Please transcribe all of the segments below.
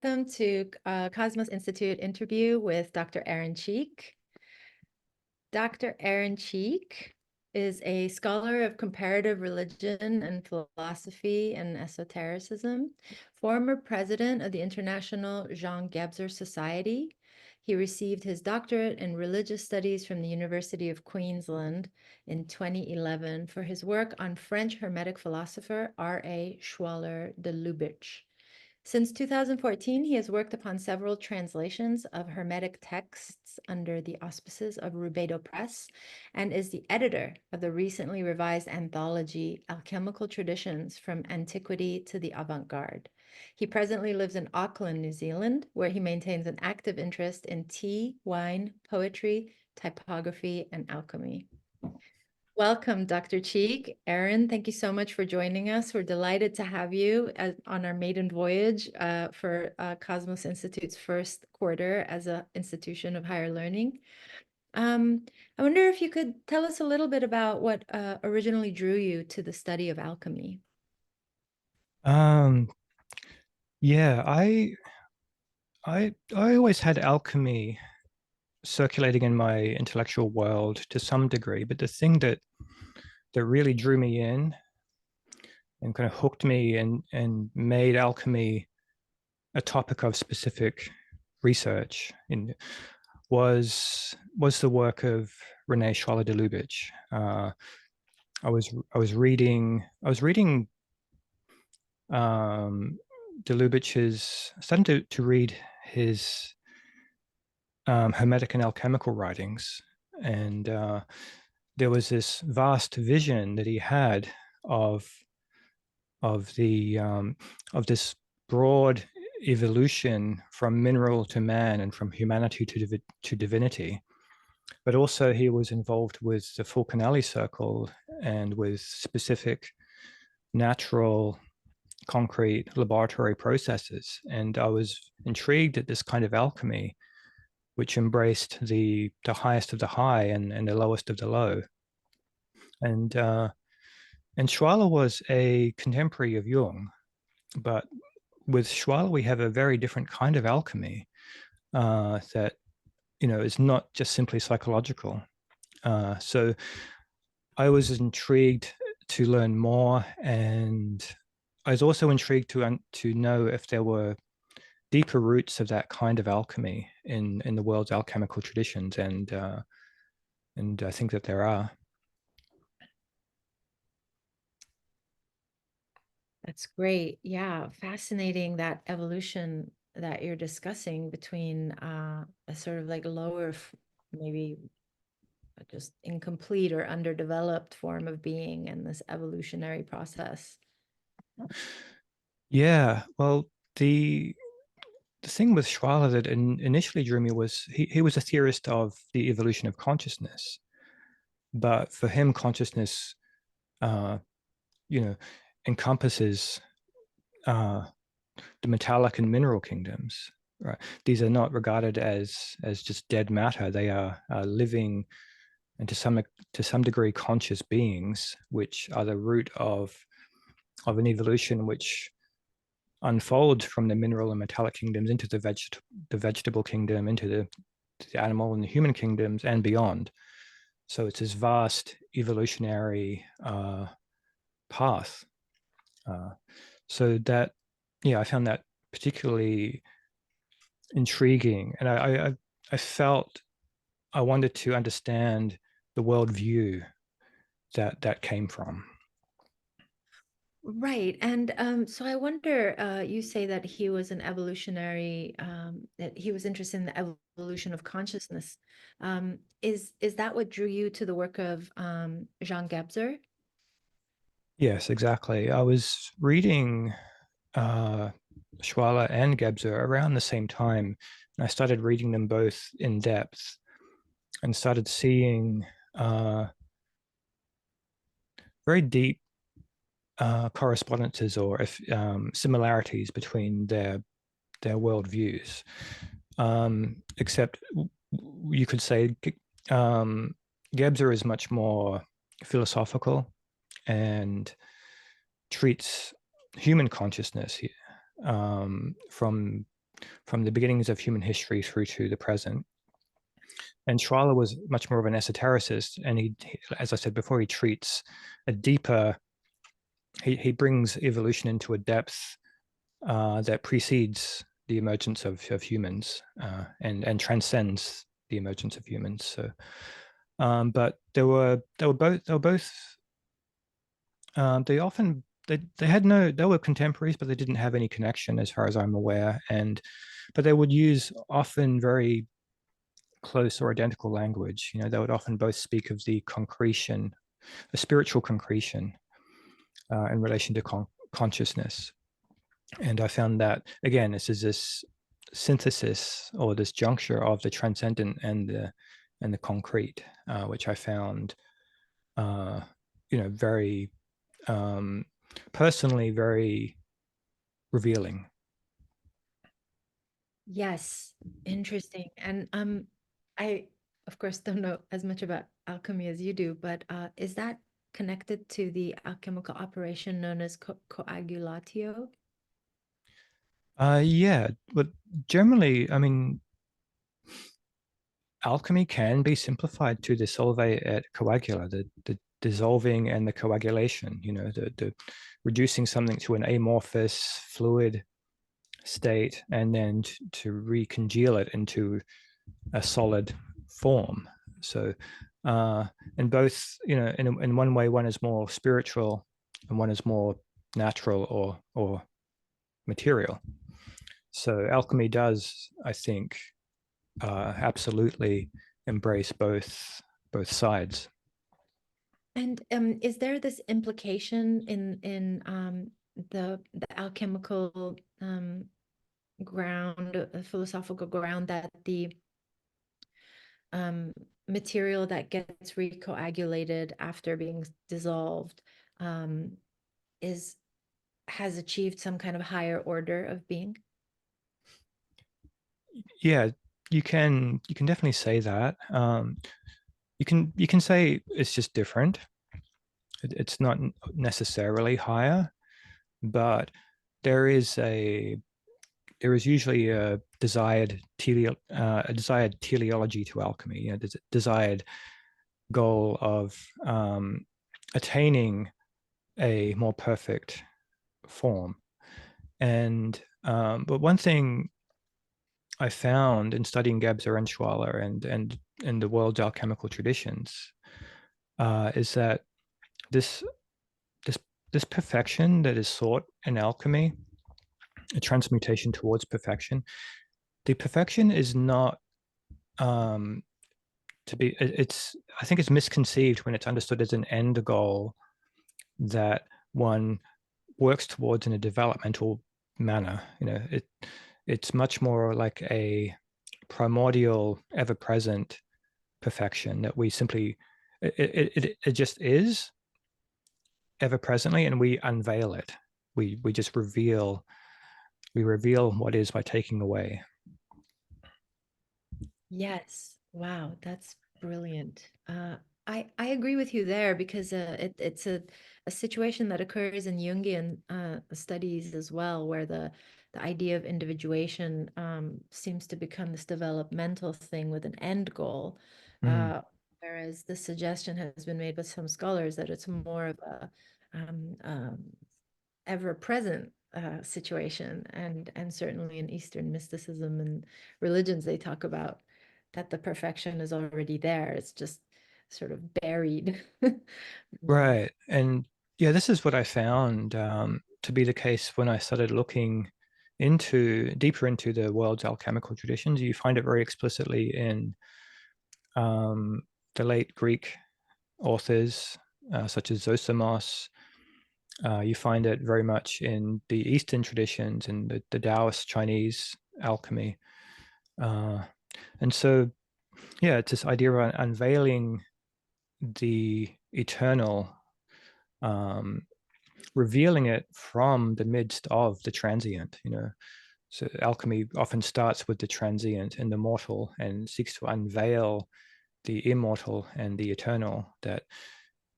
Welcome to Kosmos Institute interview with Dr. Cheak. Dr. Cheak is a scholar of comparative religion and philosophy and esotericism, former president of the International Jean Gebser Society. He received his doctorate in religious studies from the University of Queensland in 2011 for his work on French Hermetic philosopher R.A. Schwaller de Lubitsch. Since 2014, he has worked upon several translations of Hermetic texts under the auspices of Rubedo Press and is the editor of the recently revised anthology Alchemical Traditions from Antiquity to the Avant-Garde. He presently lives in Auckland, New Zealand, where he maintains an active interest in tea, wine, poetry, typography, and alchemy. Welcome, Dr. Cheek. Erin, thank you so much for joining us. We're delighted to have you on our maiden voyage for Kosmos Institute's first quarter as an institution of higher learning. I wonder if you could tell us a little bit about what originally drew you to the study of alchemy. Yeah, I always had alchemy circulating in my intellectual world to some degree, but the thing that really drew me in and kind of hooked me and made alchemy a topic of specific research was the work of René Schwaller de Lubitsch. I was reading de Lubitsch's, starting to read his Hermetic and alchemical writings, and there was this vast vision that he had of the of this broad evolution from mineral to man and from humanity to divinity. But also he was involved with the Fulcanelli Circle and with specific natural concrete laboratory processes. And I was intrigued at this kind of alchemy, which embraced the highest of the high and the lowest of the low. And Schwaller was a contemporary of Jung, but with Schwaller we have a very different kind of alchemy that is not just simply psychological. So I was intrigued to learn more, and I was also intrigued to know if there were deeper roots of that kind of alchemy in the world's alchemical traditions, and I think that there are. That's great. Yeah, fascinating that evolution that you're discussing between a sort of like lower, maybe just incomplete or underdeveloped form of being and this evolutionary process. Yeah, well, the thing with Schwaller that initially drew me was he was a theorist of the evolution of consciousness, but for him, consciousness, uh, you know, encompasses the metallic and mineral kingdoms. Right, these are not regarded as just dead matter. They are living and to some degree conscious beings, which are the root of an evolution which unfolds from the mineral and metallic kingdoms into the vegetable kingdom, into the animal and the human kingdoms, and beyond. So it's this vast evolutionary path. So that, yeah, I found that particularly intriguing, and I felt I wanted to understand the worldview that came from. Right. And so I wonder, you say that he was an evolutionary, that he was interested in the evolution of consciousness. Is that what drew you to the work of Jean Gebser? Yes, exactly. I was reading uh, Schwaller and Gebser around the same time, and I started reading them both in depth and started seeing very deep correspondences or similarities between their worldviews. Except you could say Gebser is much more philosophical and treats human consciousness from from the beginnings of human history through to the present. And Schwaller was much more of an esotericist, and as I said before, he treats a deeper. He brings evolution into a depth that precedes the emergence of humans and transcends the emergence of humans. So, but they were both they often they had no they were contemporaries, but they didn't have any connection as far as I'm aware. But they would use often very close or identical language. You know, they would often both speak of the concretion, a spiritual concretion, in relation to consciousness. And I found that again, this synthesis or this juncture of the transcendent and the concrete, which I found, very personally very revealing. Yes, interesting. And I of course don't know as much about alchemy as you do, but is that connected to the alchemical operation known as coagulatio? Yeah, but generally, I mean, alchemy can be simplified to the solve et coagula, the dissolving and the coagulation. You know, the reducing something to an amorphous fluid state and then to recongeal it into a solid form. So, and both, in one way, one is more spiritual and one is more natural or material. So alchemy does, I think, absolutely embrace both sides. And is there this implication in the alchemical ground, philosophical ground, that the um, material that gets recoagulated after being dissolved um, is has achieved some kind of higher order of being? Yeah, you can definitely say that. You can say it's just different. It's not necessarily higher, but there is a there is usually a desired teleology to alchemy. You know, there's a desired goal of attaining a more perfect form. And but one thing I found in studying Gebser and Schwaller and the world's alchemical traditions is that this this this perfection that is sought in alchemy, a transmutation towards perfection, the perfection is not to be. It's I think it's misconceived when it's understood as an end goal that one works towards in a developmental manner. You know, it's much more like a primordial, ever-present perfection that we simply it just is ever presently, and we unveil it. We just reveal what is by taking away. Yes. Wow, that's brilliant. I agree with you there because it's a situation that occurs in Jungian studies as well, where the idea of individuation seems to become this developmental thing with an end goal, Mm. uh, whereas the suggestion has been made by some scholars that it's more of a ever-present situation, and certainly in Eastern mysticism and religions, they talk about that the perfection is already there. It's just sort of buried. Right. And yeah, this is what I found to be the case when I started looking deeper into the world's alchemical traditions. You find it very explicitly in um, the late Greek authors, such as Zosamos. You find it very much in the Eastern traditions and the Taoist Chinese alchemy. Uh, and so, yeah, it's this idea of unveiling the eternal, um, revealing it from the midst of the transient. You know, so alchemy often starts with the transient and the mortal, and seeks to unveil the immortal and the eternal that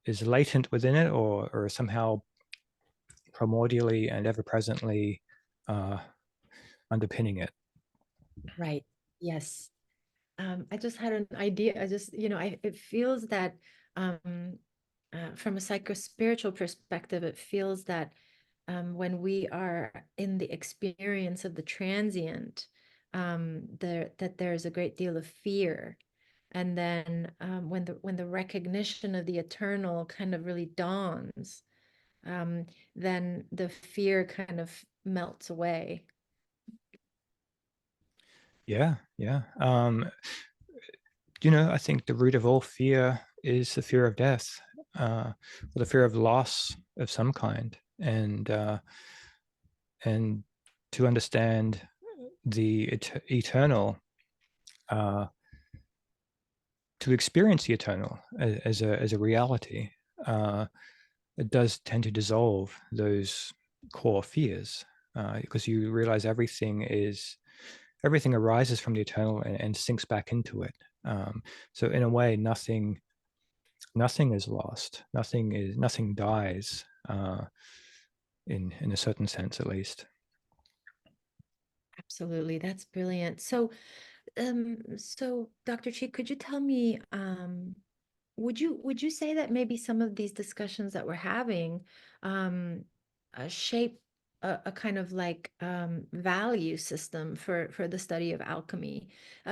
is latent within it, or somehow primordially and ever presently uh, underpinning it. Right. Yes. I just had an idea. It feels that from a psychospiritual perspective, it feels that when we are in the experience of the transient, that there's a great deal of fear. And then when the recognition of the eternal kind of really dawns, um, then the fear kind of melts away. Yeah, yeah. I think the root of all fear is the fear of death, or the fear of loss of some kind, and to understand the eternal, uh, to experience the eternal as a reality, uh, it does tend to dissolve those core fears, because you realize everything arises from the eternal and sinks back into it. So in a way, nothing is lost. Nothing dies, in a certain sense, at least. Absolutely. That's brilliant. So Dr. Cheek, could you tell me, would you say that maybe some of these discussions that we're having um, shape a kind of like value system for the study of alchemy?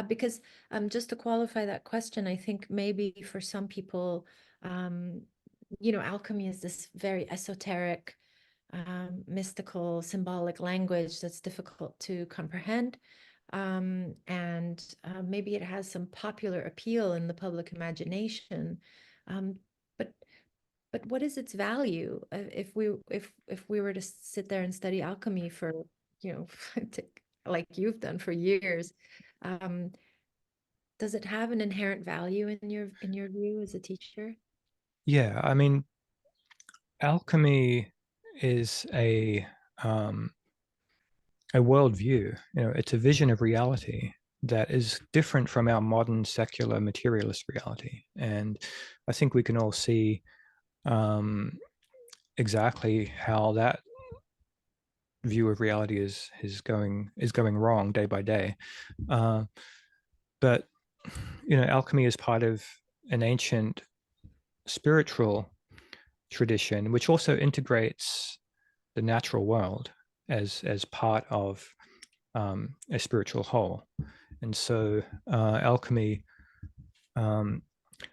Because just to qualify that question, I think maybe for some people, um, alchemy is this very esoteric, mystical, symbolic language that's difficult to comprehend. And maybe it has some popular appeal in the public imagination. Um, but but what is its value if we were to sit there and study alchemy for, you know, like you've done for years? Um, does it have an inherent value in your view as a teacher? Yeah, I mean, alchemy is um, a worldview. It's a vision of reality that is different from our modern secular materialist reality, and I think we can all see, exactly how that view of reality is going wrong day by day. Uh, but alchemy is part of an ancient spiritual tradition, which also integrates the natural world as part of, a spiritual whole. And so, alchemy, um,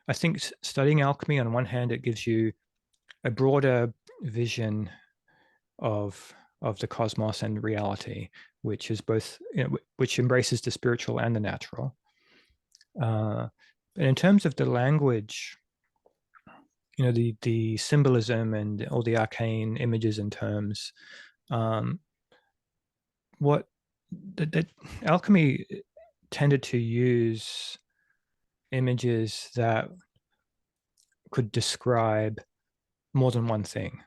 I think studying alchemy, on one hand, it gives you a broader vision of the cosmos and reality, which is both, which embraces the spiritual and the natural. And in terms of the language, the symbolism and all the arcane images and terms, um, what that alchemy tended to use images that could describe more than one thing.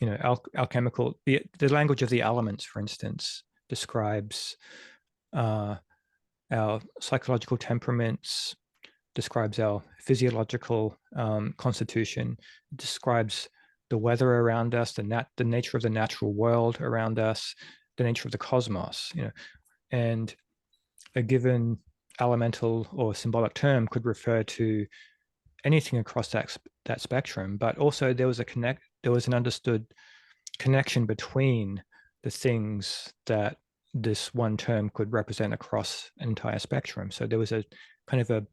Alchemical, the language of the elements, for instance, describes, uh, our psychological temperaments, describes our physiological, constitution, describes the weather around us, the nature of the natural world around us, the nature of the cosmos. And a given elemental or symbolic term could refer to anything across that spectrum. But also there was an understood connection between the things that this one term could represent across an entire spectrum. So there was a kind of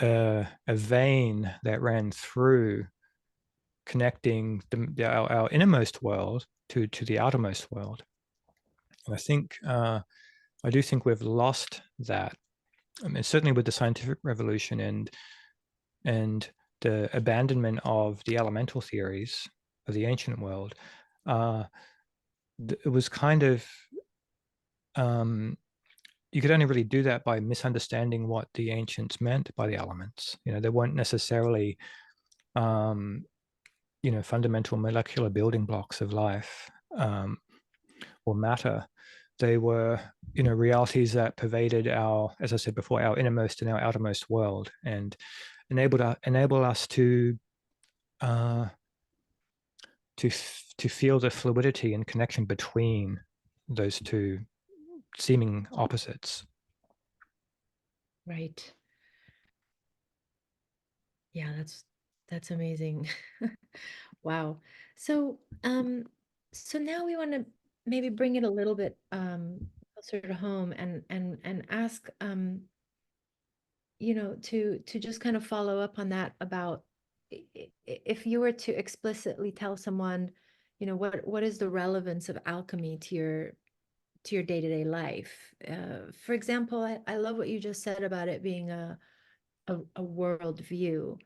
a vein that ran through, connecting our innermost world to the outermost world. And I do think we've lost that. I mean, certainly with the scientific revolution and the abandonment of the elemental theories of the ancient world, uh, it was kind of, um, you could only really do that by misunderstanding what the ancients meant by the elements. They weren't necessarily, um, fundamental molecular building blocks of life, or matter. They were, realities that pervaded as I said before, our innermost and our outermost world, and enable us uh, to feel the fluidity and connection between those two seeming opposites. Right. Yeah, that's amazing. Wow. So, so now we want to maybe bring it a little bit closer to home and ask to just kind of follow up on that about if you were to explicitly tell someone, what is the relevance of alchemy to your day-to-day life? For example, I love what you just said about it being a world view.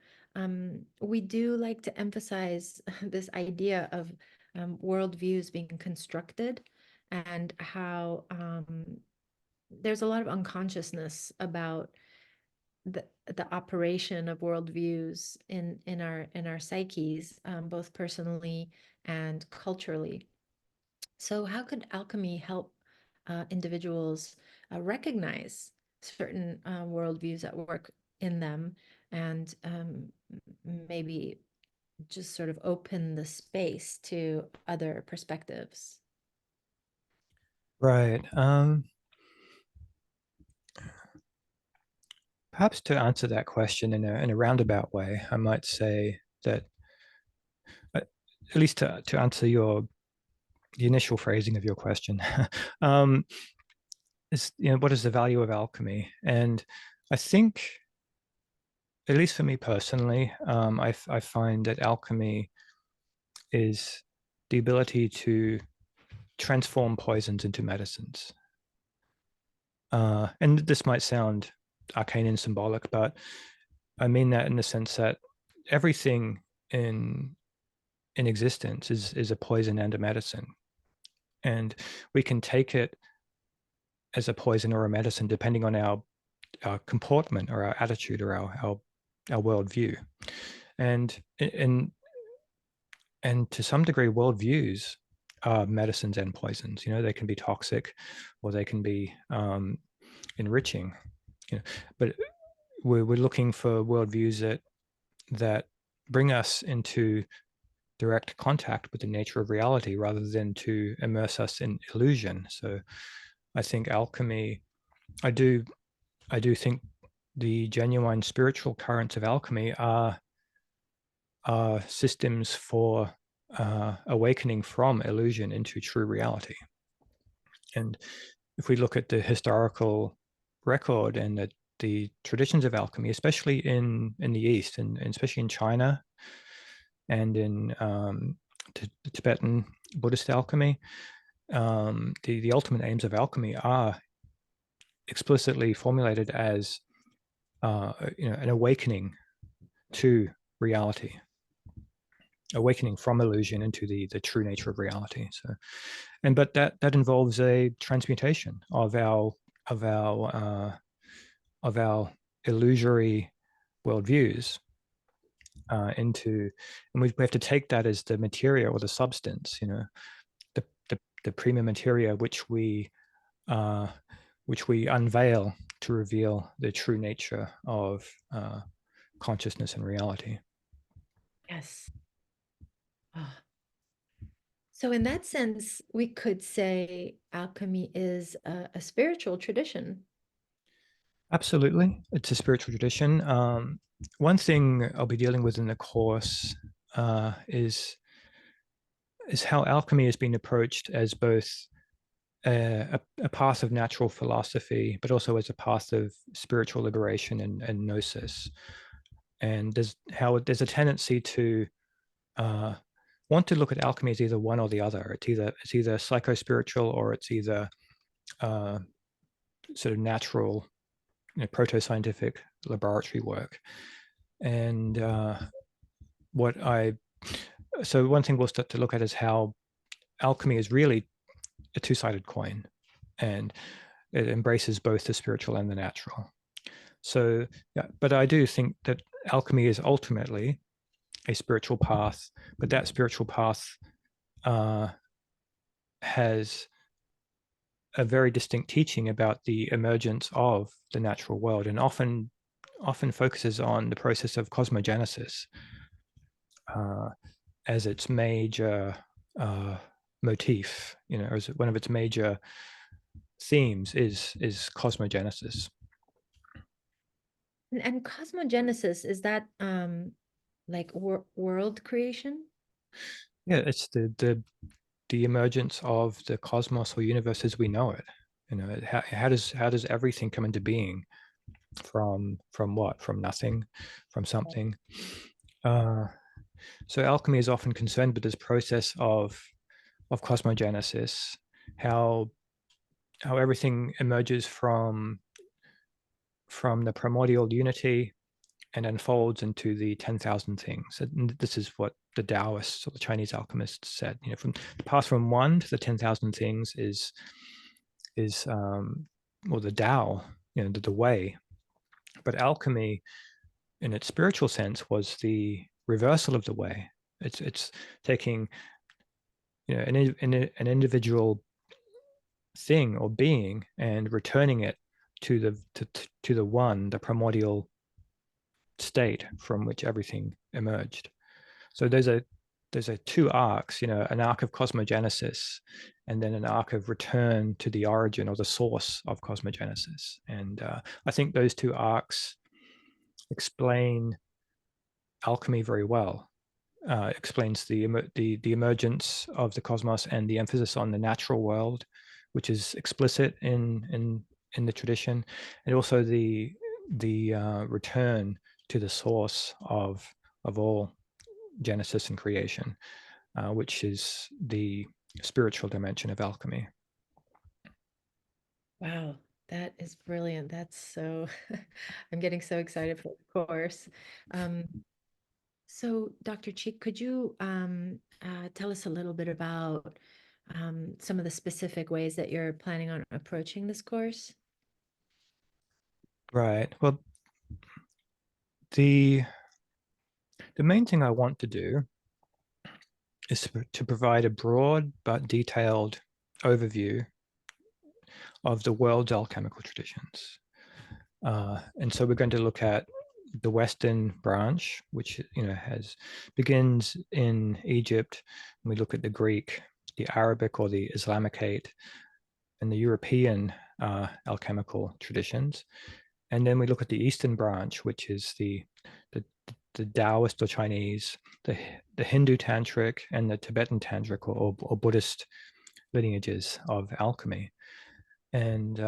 We do like to emphasize this idea of world views being constructed and how there's a lot of unconsciousness about the operation of worldviews in our psyches, both personally and culturally. So, how could alchemy help individuals recognize certain worldviews at work in them and maybe just sort of open the space to other perspectives? Right. Perhaps to answer that question in a roundabout way, I might say that, at least to answer the initial phrasing of your question, um, is, what is the value of alchemy? And I think, at least for me personally, I find that alchemy is the ability to transform poisons into medicines. And this might sound arcane and symbolic, but I mean that in the sense that everything in existence is a poison and a medicine, and we can take it as a poison or a medicine depending on our comportment or our attitude or our worldview. And to some degree, worldviews are medicines and poisons. They can be toxic, or they can be enriching. But we're looking for worldviews that bring us into direct contact with the nature of reality rather than to immerse us in illusion. So I think alchemy, I do think the genuine spiritual currents of alchemy are systems for awakening from illusion into true reality. And if we look at the historical record and the traditions of alchemy, especially in the East, and especially in China and in the Tibetan Buddhist alchemy, the ultimate aims of alchemy are explicitly formulated as an awakening to reality, awakening from illusion into the true nature of reality. So, but that involves a transmutation of our illusory worldviews into, and we have to take that as the materia or the substance, the prima materia, which we unveil to reveal the true nature of consciousness and reality. Yes. Ah. So, in that sense, we could say alchemy is a spiritual tradition. Absolutely, it's a spiritual tradition. One thing I'll be dealing with in the course is how alchemy has been approached as both a path of natural philosophy, but also as a path of spiritual liberation and gnosis. And there's a tendency to want to look at alchemy as either one or the other. It's either psycho-spiritual, or it's either sort of natural, proto-scientific laboratory work. And so one thing we'll start to look at is how alchemy is really a two-sided coin, and it embraces both the spiritual and the natural. So, yeah, but I do think that alchemy is ultimately a spiritual path, but that spiritual path has a very distinct teaching about the emergence of the natural world, and often focuses on the process of cosmogenesis as its major motif, as one of its major themes is cosmogenesis. And cosmogenesis, is that like world creation? Yeah, it's the emergence of the cosmos or universe as we know it. You know, how does everything come into being from what? From nothing, from something. Uh, so alchemy is often concerned with this process of cosmogenesis, how everything emerges from the primordial unity and unfolds into the 10,000 things. And this is what the Taoists or the Chinese alchemists said. You know, from the path from one to the 10,000 things is or the Tao, you know, the way. But alchemy, in its spiritual sense, was the reversal of the way. It's taking, you know, an individual thing or being and returning it to the one, the primordial state from which everything emerged. So there's a two arcs, you know, an arc of cosmogenesis and then an arc of return to the origin or the source of cosmogenesis. And I think those two arcs explain alchemy very well. Explains the emergence of the cosmos and the emphasis on the natural world, which is explicit in the tradition, and also the return to the source of all genesis and creation, which is the spiritual dimension of alchemy. Wow, that is brilliant. That's so, I'm getting so excited for the course. Um, so, Dr. Cheek, could you tell us a little bit about some of the specific ways that you're planning on approaching this course? Right. Well, the the main thing I want to do is to provide a broad but detailed overview of the world's alchemical traditions. And so we're going to look at the Western branch, which has begins in Egypt. And we look at the Greek, the Arabic or the Islamicate, and the European alchemical traditions. And then we look at the Eastern branch, which is the, the Taoist or Chinese, the Hindu Tantric, and the Tibetan Tantric or Buddhist lineages of alchemy. And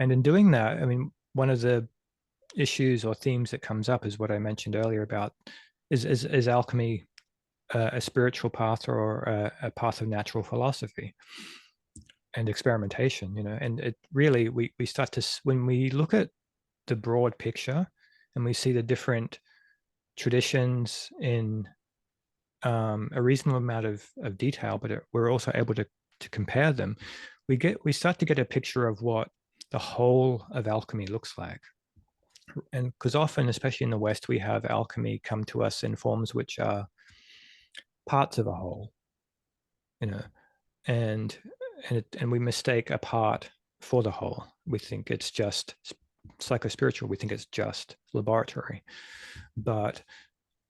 in doing that, I mean, one of the issues or themes that comes up is what I mentioned earlier about is alchemy a spiritual path or a path of natural philosophy and experimentation, you know. And it really, we start to, when we look at the broad picture and we see the different traditions in a reasonable amount of detail, but we're also able to compare them, we start to get a picture of what the whole of alchemy looks like. And because often, especially in the West, we have alchemy come to us in forms which are parts of a whole, you know, and and we mistake a part for the whole. We think it's just psychospiritual. We think it's just laboratory. But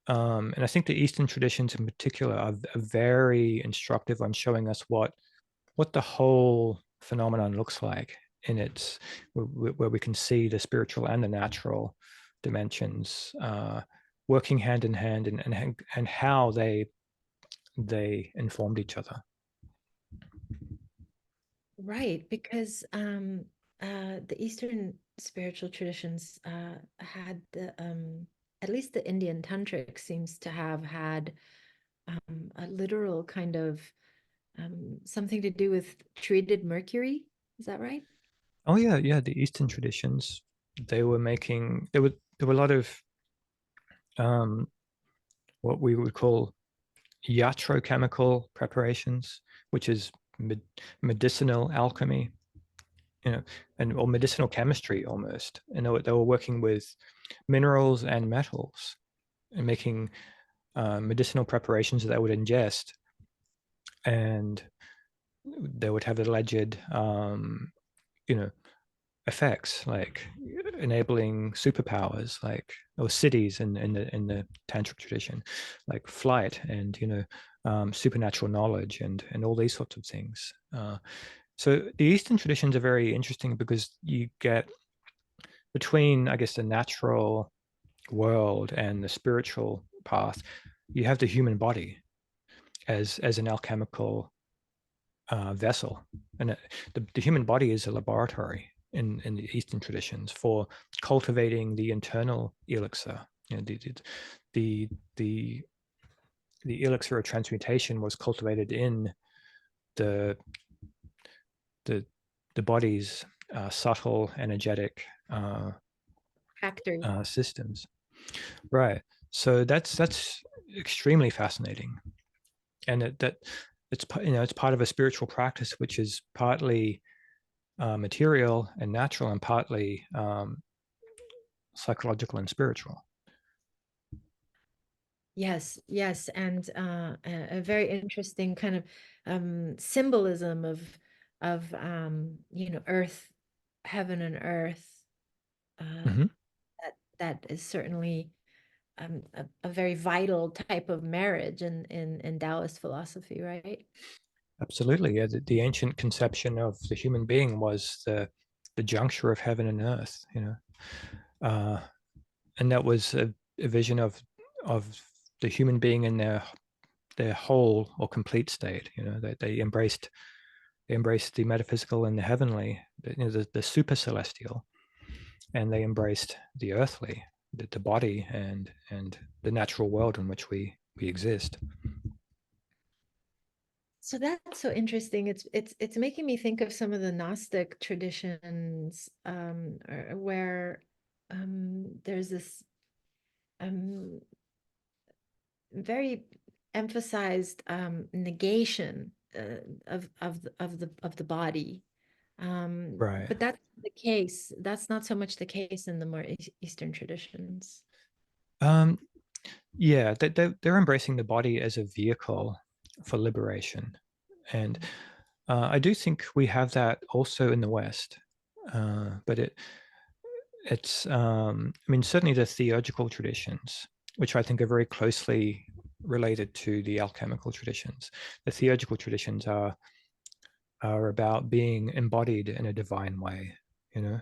and I think the Eastern traditions in particular are very instructive on showing us what the whole phenomenon looks like in its where we can see the spiritual and the natural dimensions working hand in hand and how they informed each other. Right, because the Eastern spiritual traditions had at least the Indian tantric seems to have had a literal kind of something to do with treated mercury. Is that right? Oh yeah, yeah. The Eastern traditions, they were making there were a lot of um, what we would call iatrochemical preparations, which is medicinal alchemy, you know, and or medicinal chemistry almost. And they were working with minerals and metals and making medicinal preparations that they would ingest, and they would have alleged, you know, effects like enabling superpowers, like or cities in the tantric tradition, like flight and supernatural knowledge and all these sorts of things. So the Eastern traditions are very interesting because you get between, I guess, the natural world and the spiritual path, you have the human body as an alchemical vessel, and the human body is a laboratory in the Eastern traditions for cultivating the internal elixir. You know, the the the elixir of transmutation was cultivated in the the the body's subtle energetic Factory. systems. Right. So that's extremely fascinating, and it's it's part of a spiritual practice, which is partly material and natural, and partly psychological and spiritual. Yes, yes, and a very interesting kind of symbolism of earth, heaven and earth. Mhm. That is certainly a very vital type of marriage in Taoist philosophy, right? Absolutely. Yeah, the ancient conception of the human being was the juncture of heaven and earth. Uh, and that was a vision of the human being in their whole or complete state. That they embraced the metaphysical and the heavenly, the super celestial, and they embraced the earthly, the body and the natural world in which we exist. So that's so interesting. It's making me think of some of the Gnostic traditions, where there's this um, very emphasized negation of the body. Right. But that's the case. That's not so much the case in the more Eastern traditions. Um, yeah, they're embracing the body as a vehicle for liberation. And I do think we have that also in the West. But I mean, certainly the theurgical traditions, which I think are very closely related to the alchemical traditions. The theurgical traditions are about being embodied in a divine way, you know,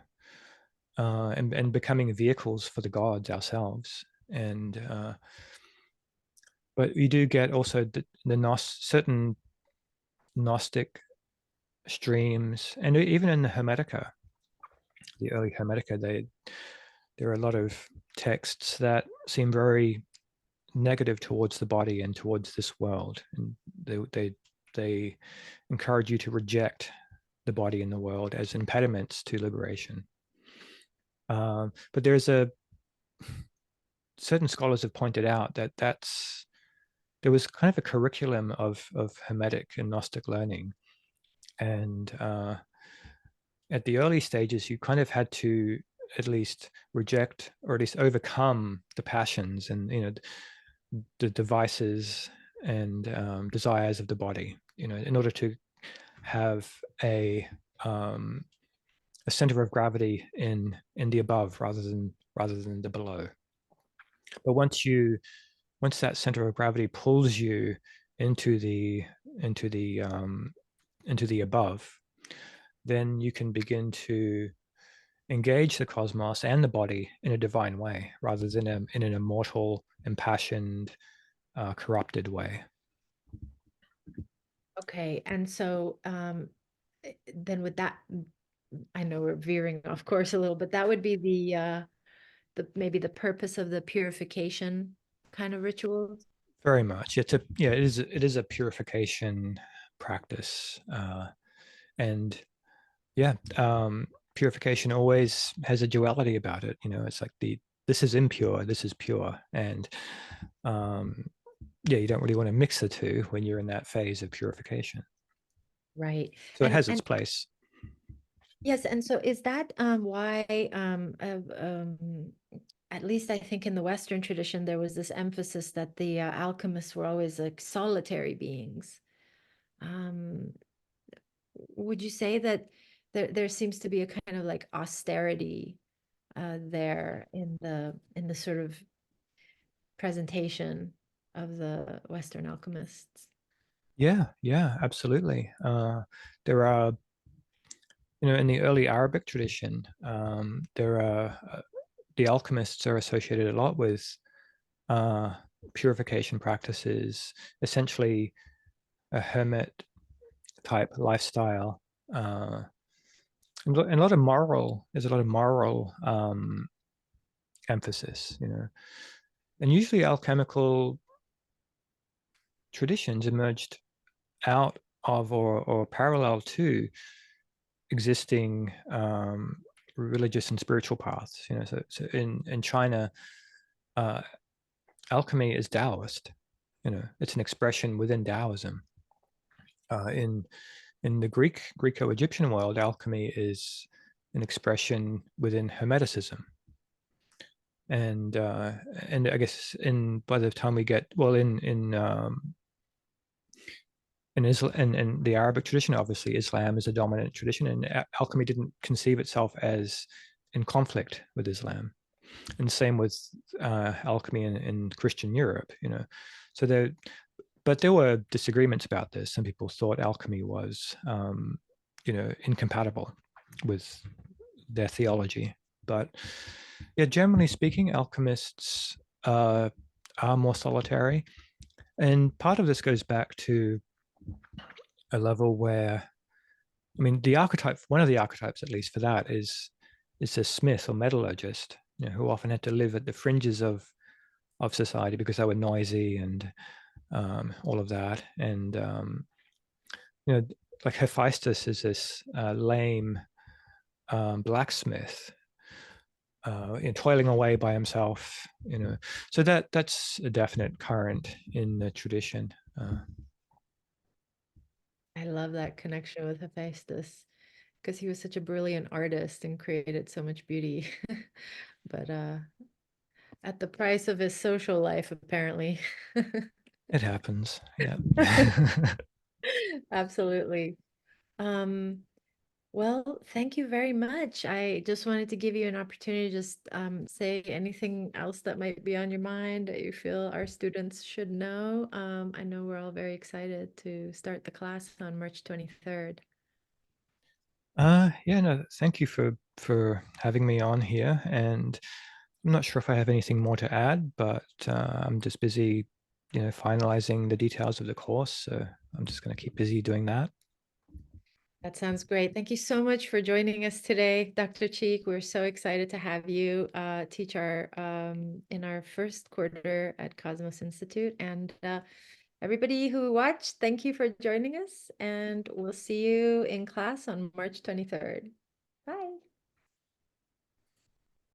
and becoming vehicles for the gods ourselves. And but we do get also certain Gnostic streams, and even in the Hermetica, the early Hermetica, there are a lot of texts that seem very negative towards the body and towards this world, and they encourage you to reject the body and the world as impediments to liberation. But there's a certain scholars have pointed out that there was kind of a curriculum of Hermetic and Gnostic learning, and at the early stages, you kind of had to at least reject or at least overcome the passions and the devices and desires of the body. In order to have a center of gravity in the above rather than the below. But once that center of gravity pulls you into the into the um, into the above, then you can begin to engage the cosmos and the body in a divine way, rather than in an immortal, impassioned, corrupted way. Okay, and so then with that, I know we're veering off course a little, but that would be the maybe the purpose of the purification kind of rituals. Very much. It is a purification practice, and yeah, purification always has a duality about it. It's like this is impure, this is pure, and um, yeah, you don't really want to mix the two when you're in that phase of purification. Right. So it has its And place. yes, and so is that why at least I think in the Western tradition there was this emphasis that the alchemists were always like solitary beings. Um, would you say that there seems to be a kind of like austerity there in the sort of presentation of the Western alchemists? Yeah, yeah, absolutely. There are. in the early Arabic tradition, there are the alchemists are associated a lot with purification practices, essentially a hermit type lifestyle, and a lot of moral. There's a lot of moral emphasis, and usually alchemical traditions emerged out of or parallel to existing religious and spiritual paths. So in China, alchemy is Taoist. It's an expression within Taoism. In the Greco-Egyptian world, alchemy is an expression within Hermeticism. And I guess by the time we get in Islam and the Arabic tradition, obviously Islam is a dominant tradition, and alchemy didn't conceive itself as in conflict with Islam. And same with alchemy in Christian Europe, So there were disagreements about this. Some people thought alchemy was, incompatible with their theology. But yeah, generally speaking, alchemists are more solitary. And part of this goes back to a level where, the archetype, one of the archetypes at least for that is a smith or metallurgist, who often had to live at the fringes of society because they were noisy and all of that. And like Hephaestus is this lame blacksmith, toiling away by himself. So that's a definite current in the tradition. I love that connection with Hephaestus because he was such a brilliant artist and created so much beauty. But at the price of his social life, apparently. It happens. Yeah. Absolutely. Well, thank you very much. I just wanted to give you an opportunity to just say anything else that might be on your mind that you feel our students should know. I know we're all very excited to start the class on March 23rd. Yeah, no, thank you for having me on here. And I'm not sure if I have anything more to add, but I'm just busy, finalizing the details of the course. So I'm just going to keep busy doing that. That sounds great. Thank you so much for joining us today, Dr. Cheek. We're so excited to have you teach in our first quarter at Cosmos Institute. And everybody who watched, thank you for joining us. And we'll see you in class on March 23rd. Bye.